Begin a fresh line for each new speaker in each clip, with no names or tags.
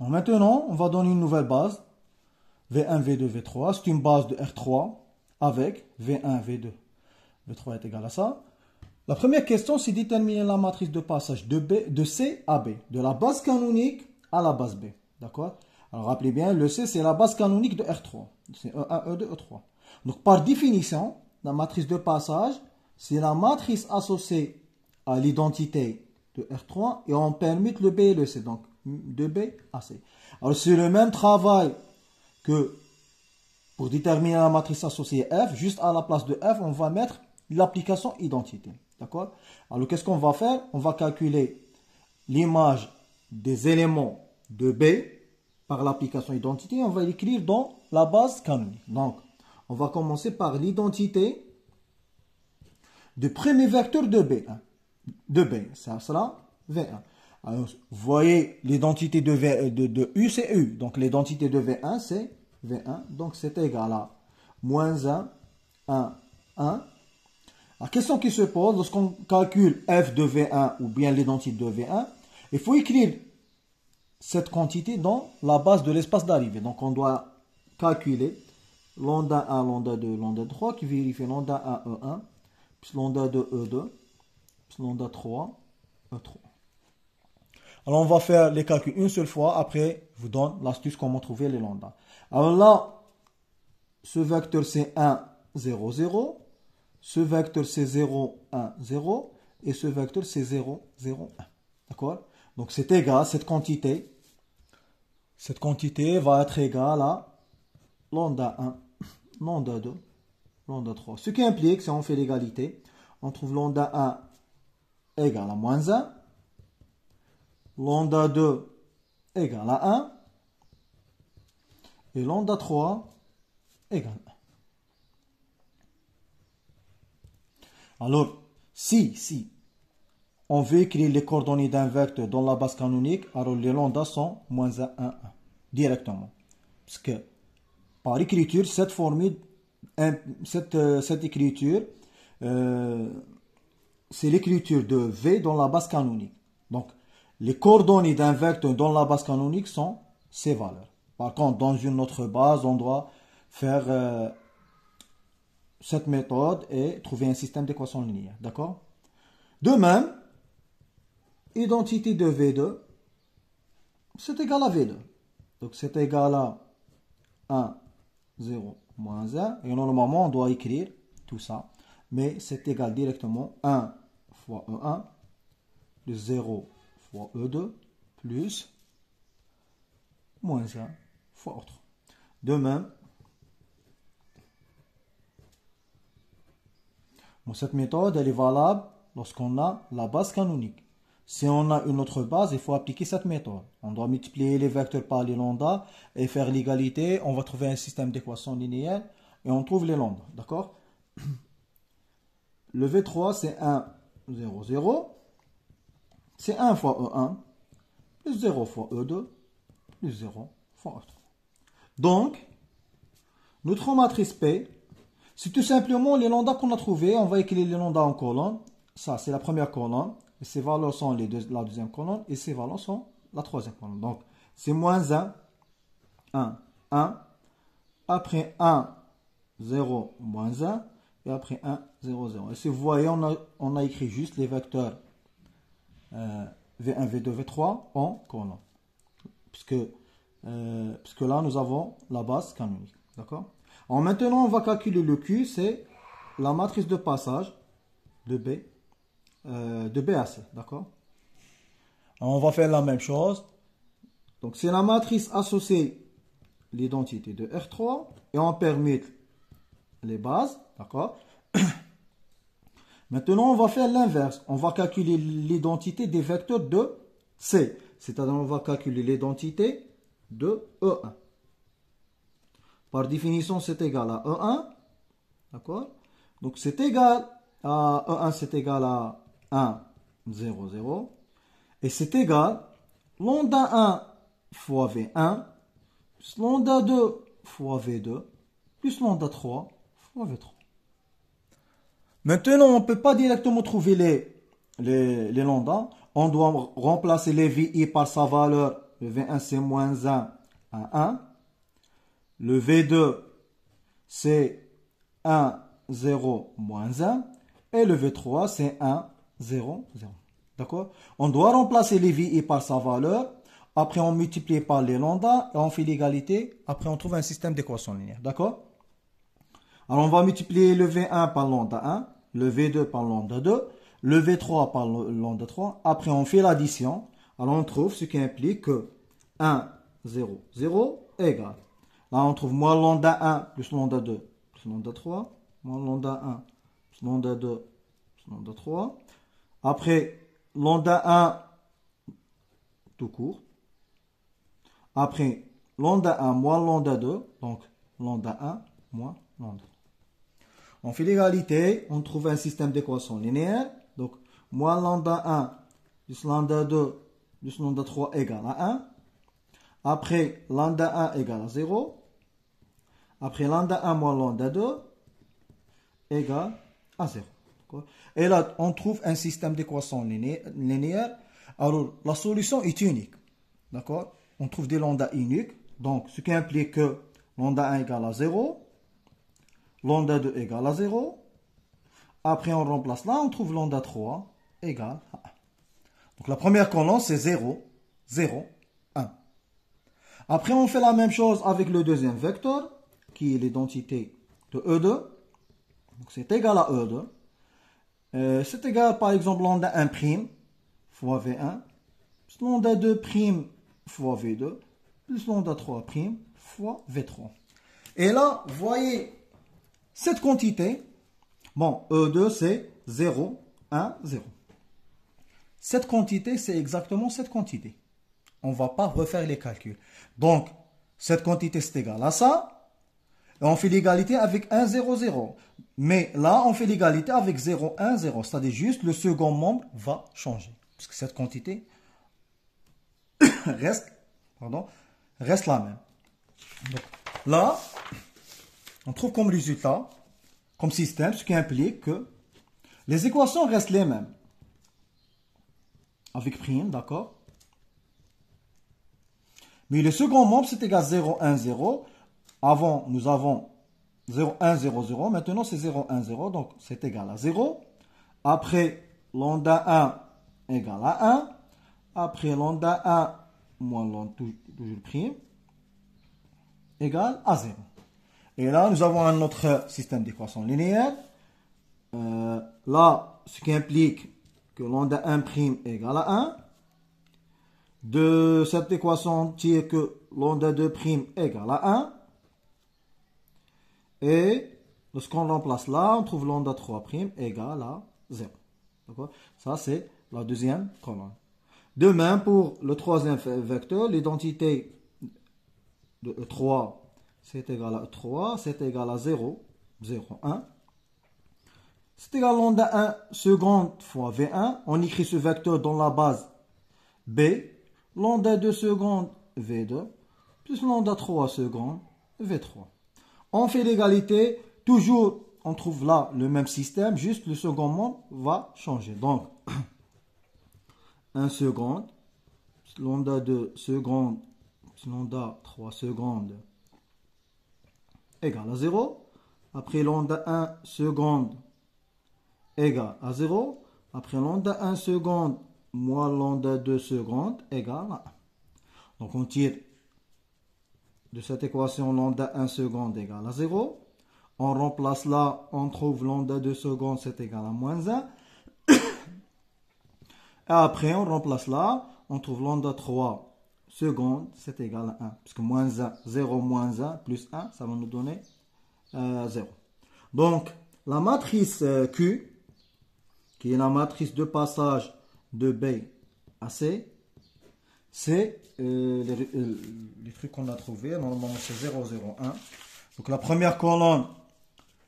Donc maintenant, on va donner une nouvelle base. V1, V2, V3. C'est une base de R3 avec V1, V2. V3 est égal à ça. La première question, c'est déterminer la matrice de passage de C à B. De la base canonique à la base B. D'accord? Alors rappelez bien, le C, c'est la base canonique de R3. C'est E1, E2, E3. Donc par définition, la matrice de passage, c'est la matrice associée à l'identité de R3 et on permute le B et le C. Donc de B à C. Alors c'est le même travail que pour déterminer la matrice associée F. Juste à la place de F, on va mettre l'application identité. D'accord? Alors qu'est-ce qu'on va faire? On va calculer l'image des éléments de B par l'application identité. On va l'écrire dans la base canonique. Donc, on va commencer par l'identité du premier vecteur de B. De B, ça sera V1. Alors, vous voyez, l'identité de U, c'est U. Donc, l'identité de V1, c'est V1. Donc, c'est égal à moins 1, 1, 1. La question qui se pose, lorsqu'on calcule f de V1 ou bien l'identité de V1, il faut écrire cette quantité dans la base de l'espace d'arrivée. Donc, on doit calculer lambda 1, lambda 2, lambda 3 qui vérifie lambda 1, E1, plus lambda 2, E2, plus lambda 3, E3. Alors, on va faire les calculs une seule fois. Après, je vous donne l'astuce comment trouver les lambda. Alors là, ce vecteur c'est 1, 0, 0. Ce vecteur c'est 0, 1, 0. Et ce vecteur c'est 0, 0, 1. D'accord? Donc c'est égal, cette quantité va être égale à lambda 1, lambda 2, lambda 3. Ce qui implique, si on fait l'égalité, on trouve lambda 1 égale à moins 1. Lambda 2 égale à 1. Et lambda 3 égale à 1. Alors, si on veut écrire les coordonnées d'un vecteur dans la base canonique, alors les lambda sont moins 1, 1, 1, directement. Parce que, par écriture, cette formule, cette écriture, c'est l'écriture de V dans la base canonique. Donc, les coordonnées d'un vecteur dans la base canonique sont ces valeurs. Par contre, dans une autre base, on doit faire cette méthode et trouver un système d'équations linéaires. D'accord? De même, identité de V2, c'est égal à V2. Donc, c'est égal à 1, 0, moins 1. Et normalement, on doit écrire tout ça. Mais c'est égal directement 1 fois E1 plus 0 fois E2 plus moins 1 fois E3. De même, bon, cette méthode, elle est valable lorsqu'on a la base canonique. Si on a une autre base, il faut appliquer cette méthode. On doit multiplier les vecteurs par les lambda et faire l'égalité. On va trouver un système d'équations linéaires et on trouve les lambda. D'accord? Le V3, c'est 1, 0, 0. C'est 1 fois E1 plus 0 fois E2 plus 0 fois E3. Donc, notre matrice P, c'est tout simplement les lambda qu'on a trouvés. On va écrire les lambda en colonne. Ça, c'est la première colonne. Et ces valeurs sont la deuxième colonne. Et ces valeurs sont la troisième colonne. Donc, c'est moins 1, 1, 1. Après 1, 0, moins 1. Et après 1, 0, 0. Et si vous voyez, on a écrit juste les vecteurs V1, V2, V3 en colonne. Puisque là, nous avons la base canonique. D'accord? Alors maintenant, on va calculer le Q, c'est la matrice de passage de B à C. D'accord? On va faire la même chose. Donc, c'est la matrice associée l'identité de R3 et on permet les bases. D'accord? Maintenant, on va faire l'inverse. On va calculer l'identité des vecteurs de C. C'est-à-dire, on va calculer l'identité de E1. Par définition, c'est égal à E1. D'accord? Donc, c'est égal à E1, c'est égal à 1, 0, 0. Et c'est égal lambda 1 fois V1 plus lambda 2 fois V2 plus lambda 3 fois V3. Maintenant, on ne peut pas directement trouver les lambda. On doit remplacer les VI par sa valeur le V1 c'est moins 1 à 1. Le V2 c'est 1, 0, moins 1. Et le V3 c'est 1, 0, 0. D'accord? On doit remplacer les VI par sa valeur. Après, on multiplie par les lambda et on fait l'égalité. Après, on trouve un système d'équation linéaire. D'accord? Alors, on va multiplier le V1 par lambda 1, le V2 par lambda 2, le V3 par lambda 3. Après, on fait l'addition. Alors, on trouve ce qui implique que 1, 0, 0 égale. Là, on trouve moins lambda 1 plus lambda 2 plus lambda 3. Moins lambda 1 plus lambda 2 plus lambda 3. Après, lambda 1 tout court. Après, lambda 1 moins lambda 2. Donc, lambda 1 moins lambda 2. On fait l'égalité. On trouve un système d'équation linéaire. Donc, moins lambda 1 plus lambda 2 plus lambda 3 égale à 1. Après, lambda 1 égale à 0. Après, lambda 1 moins lambda 2 égale à 0. Et là, on trouve un système d'équation linéaire. Alors, la solution est unique. D'accord? On trouve des lambda uniques. Donc, ce qui implique que lambda 1 égale à 0. Lambda 2 égale à 0. Après, on remplace là. On trouve lambda 3 égale à 1. Donc, la première colonne, c'est 0, 0, 1. Après, on fait la même chose avec le deuxième vecteur, qui est l'identité de E2. Donc, c'est égal à E2. C'est égal, par exemple, lambda 1' fois V1, plus lambda 2' fois V2, plus lambda 3' fois V3. Et là, vous voyez, cette quantité, bon, E2, c'est 0, 1, 0. Cette quantité, c'est exactement cette quantité. On ne va pas refaire les calculs. Donc, cette quantité, c'est égal à ça. Et on fait l'égalité avec 1, 0, 0. Mais là, on fait l'égalité avec 0, 1, 0. C'est-à-dire juste le second membre va changer. Parce que cette quantité reste la même. Donc, là, on trouve comme résultat, comme système, ce qui implique que les équations restent les mêmes. Avec prime, d'accord? Mais le second membre, c'est égal à 0, 1, 0. Avant, nous avons 0, 1, 0, 0. Maintenant, c'est 0, 1, 0. Donc, c'est égal à 0. Après, lambda 1 égale à 1. Après, lambda 1 moins lambda, toujours prime, égale à 0. Et là, nous avons un autre système d'équation linéaire. Là, ce qui implique que lambda 1' égale à 1. De cette équation, on tire que lambda 2' égale à 1. Et lorsqu'on remplace là, on trouve lambda 3' égale à 0. Ça, c'est la deuxième colonne. De même, pour le troisième vecteur, l'identité de E3, c'est égal à E3, c'est égal à 0, 0, 1. C'est égal à lambda 1 seconde fois V1. On écrit ce vecteur dans la base B. Lambda 2 secondes V2, plus lambda 3 secondes V3. On fait l'égalité, toujours on trouve là le même système, juste le second membre va changer. Donc, 1 seconde, lambda 2 secondes, lambda 3 secondes égale à 0. Après lambda 1 seconde égale à 0. Après lambda 1 seconde moins lambda 2 secondes égale à 1. Donc on tire de cette équation lambda 1 seconde égale à 0. On remplace là, on trouve lambda 2 secondes, c'est égal à moins 1. Et après, on remplace là, on trouve lambda 3 secondes, c'est égal à 1. Parce que moins 1, 0 moins 1 plus 1, ça va nous donner 0. Donc, la matrice Q, qui est la matrice de passage de B à C, c'est les trucs qu'on a trouvés. Normalement, c'est 0, 0, 1. Donc, la première colonne,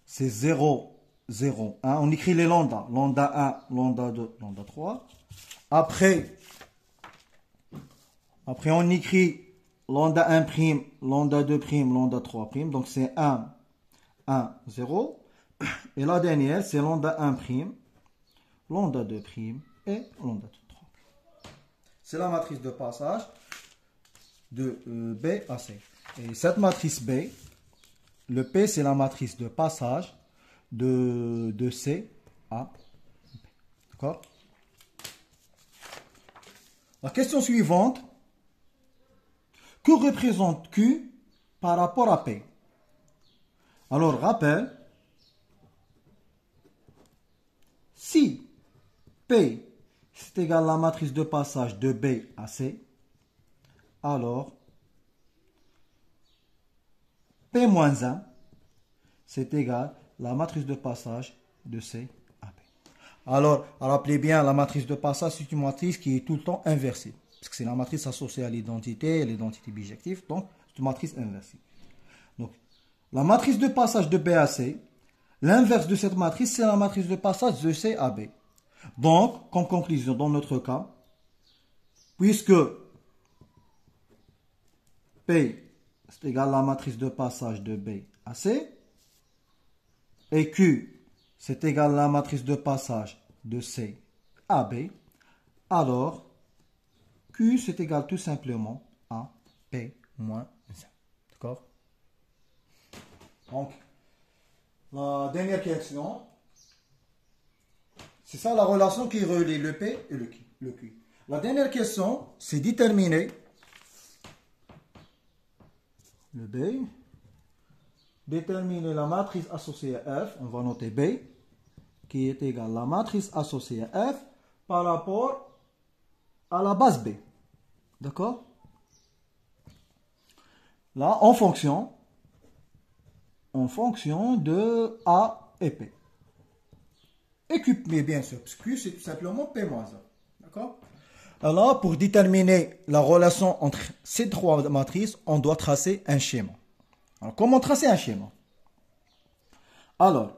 c'est 0, 0, 1. On écrit les lambda. Lambda 1, lambda 2, lambda 3. Après, on écrit lambda 1', lambda 2', lambda 3'. Donc, c'est 1, 1, 0. Et la dernière, c'est lambda 1', lambda 2' et lambda 3'. C'est la matrice de passage. de B à C. Et cette matrice B, le P, c'est la matrice de passage de C à B. D'accord? La question suivante. Que représente Q par rapport à P? Alors, rappel, si P c'est égal à la matrice de passage de B à C, alors P-1 c'est égal à la matrice de passage de C à B. Alors, rappelez bien, la matrice de passage, c'est une matrice qui est tout le temps inversée. Parce que c'est la matrice associée à l'identité bijective, donc c'est une matrice inversée. Donc, la matrice de passage de B à C, l'inverse de cette matrice, c'est la matrice de passage de C à B. Donc, comme conclusion, dans notre cas, puisque P c'est égal à la matrice de passage de B à C, et Q c'est égal à la matrice de passage de C à B, alors Q c'est égal tout simplement à P moins 1. D'accord? Donc, la dernière question, c'est ça la relation qui relie le P et le Q. La dernière question, c'est déterminer le B, déterminer la matrice associée à F, on va noter B, qui est égale à la matrice associée à F par rapport à la base B. D'accord? Là, en fonction de A et P. Et Q, mais bien sûr, parce que Q, c'est tout simplement P moins 1. D'accord? Alors, pour déterminer la relation entre ces trois matrices, on doit tracer un schéma. Alors, comment tracer un schéma? Alors,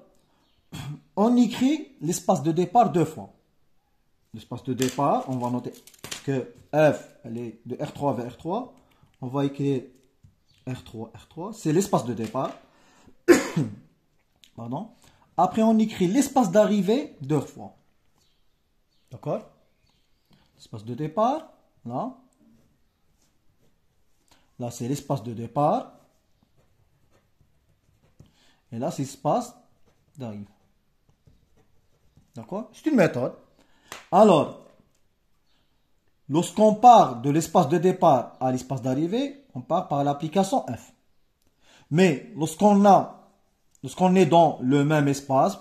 on écrit l'espace de départ deux fois. L'espace de départ, on va noter que F, elle est de R3 vers R3. On va écrire R3, R3. C'est l'espace de départ. Pardon. Après, on écrit l'espace d'arrivée deux fois. D'accord? L'espace de départ, là. Là, c'est l'espace de départ. Et là, c'est l'espace d'arrivée. D'accord? C'est une méthode. Alors, lorsqu'on part de l'espace de départ à l'espace d'arrivée, on part par l'application F. Mais lorsqu'on est dans le même espace,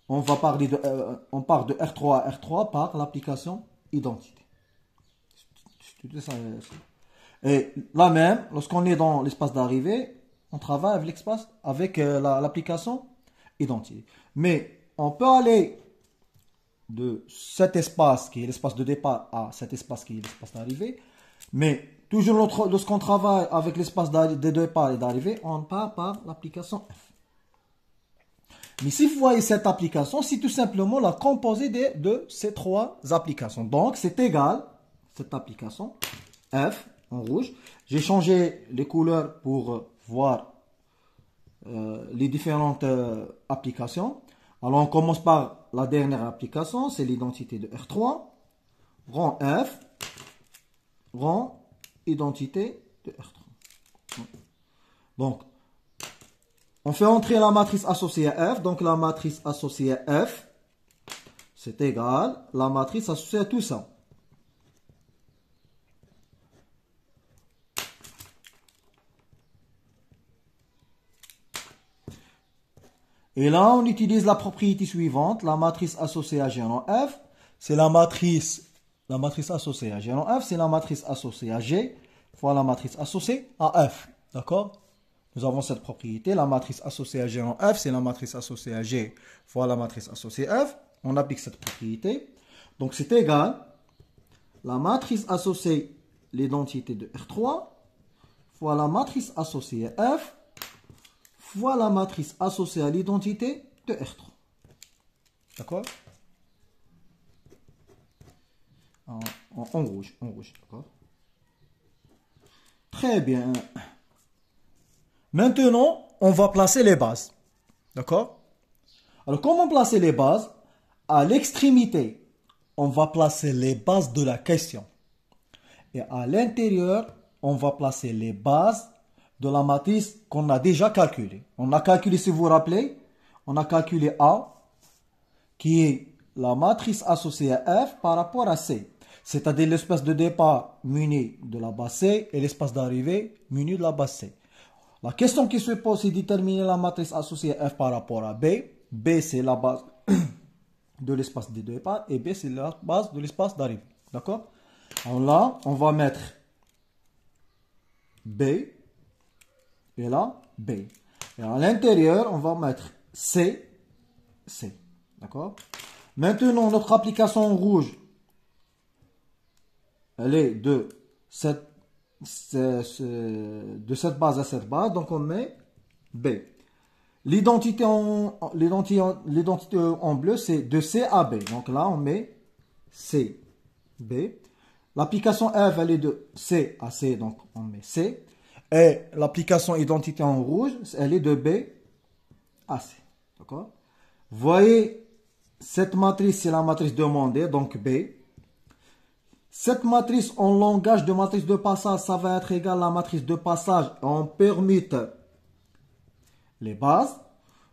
on part de R3 à R3 par l'application identité. Et là même, lorsqu'on est dans l'espace d'arrivée, on travaille avec l'application identité. Mais on peut aller de cet espace qui est l'espace de départ à cet espace qui est l'espace d'arrivée. Mais toujours lorsqu'on travaille avec l'espace de départ et d'arrivée, on part par l'application F. Mais si vous voyez cette application, c'est tout simplement la composée de ces trois applications. Donc, c'est égal, cette application, F, en rouge. J'ai changé les couleurs pour voir les différentes applications. Alors, on commence par la dernière application, c'est l'identité de R3. Rang F, rang identité de R3. Donc, on fait entrer la matrice associée à F. Donc, la matrice associée à F, c'est égal à la matrice associée à tout ça. Et là, on utilise la propriété suivante. La matrice associée à G en F, c'est la matrice associée à G en F, c'est la matrice associée à G fois la matrice associée à F. D'accord? Nous avons cette propriété. La matrice associée à G en F, c'est la matrice associée à G fois la matrice associée à F. On applique cette propriété. Donc, c'est égal à la matrice associée l'identité de R3 fois la matrice associée à F fois la matrice associée à l'identité de R3. D'accord? En rouge, d'accord? Très bien. Maintenant, on va placer les bases. D'accord? Alors, comment placer les bases? À l'extrémité, on va placer les bases de la question. Et à l'intérieur, on va placer les bases de la matrice qu'on a déjà calculée. On a calculé, si vous vous rappelez, on a calculé A, qui est la matrice associée à F par rapport à C. C'est-à-dire l'espace de départ muni de la base C et l'espace d'arrivée muni de la base C. La question qui se pose, c'est de déterminer la matrice associée à F par rapport à B. B, c'est la base de l'espace de départ et B, c'est la base de l'espace d'arrivée. D'accord? Alors là, on va mettre B et là, B. Et à l'intérieur, on va mettre C, C. D'accord? Maintenant, notre application rouge, elle est de cette base à cette base. Donc, on met B. L'identité en bleu, c'est de C à B. Donc là, on met C, B. L'application F, elle est de C à C. Donc, on met C. Et l'application identité en rouge, elle est de B à C. D'accord? Vous voyez, cette matrice, c'est la matrice demandée, donc B. Cette matrice en langage de matrice de passage, ça va être égal à la matrice de passage en permute les bases,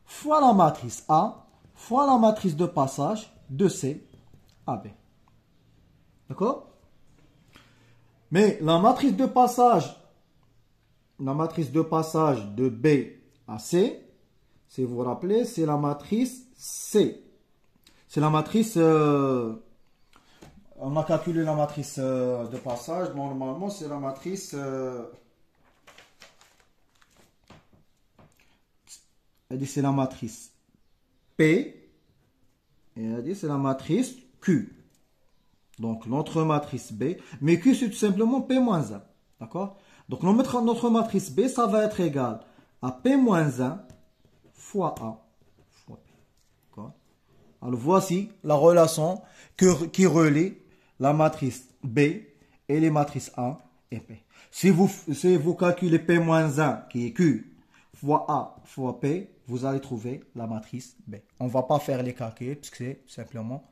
fois la matrice A, fois la matrice de passage de C à B. D'accord? Mais la matrice de passage de B à C, si vous vous rappelez, c'est la matrice C. C'est la matrice... on a calculé la matrice de passage. Normalement, c'est la matrice... elle dit c'est la matrice P. Et elle dit c'est la matrice Q. Donc, notre matrice B. Mais Q, c'est tout simplement P-1. D'accord? Donc, notre matrice B, ça va être égal à P-1 fois A fois P. D'accord? Alors, voici la relation qui relie la matrice B et les matrices A et P. Si vous calculez P-1 qui est Q fois A fois P, vous allez trouver la matrice B. On ne va pas faire les calculs parce que c'est simplement...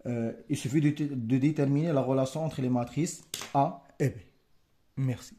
il suffit de déterminer la relation entre les matrices A et B. Merci.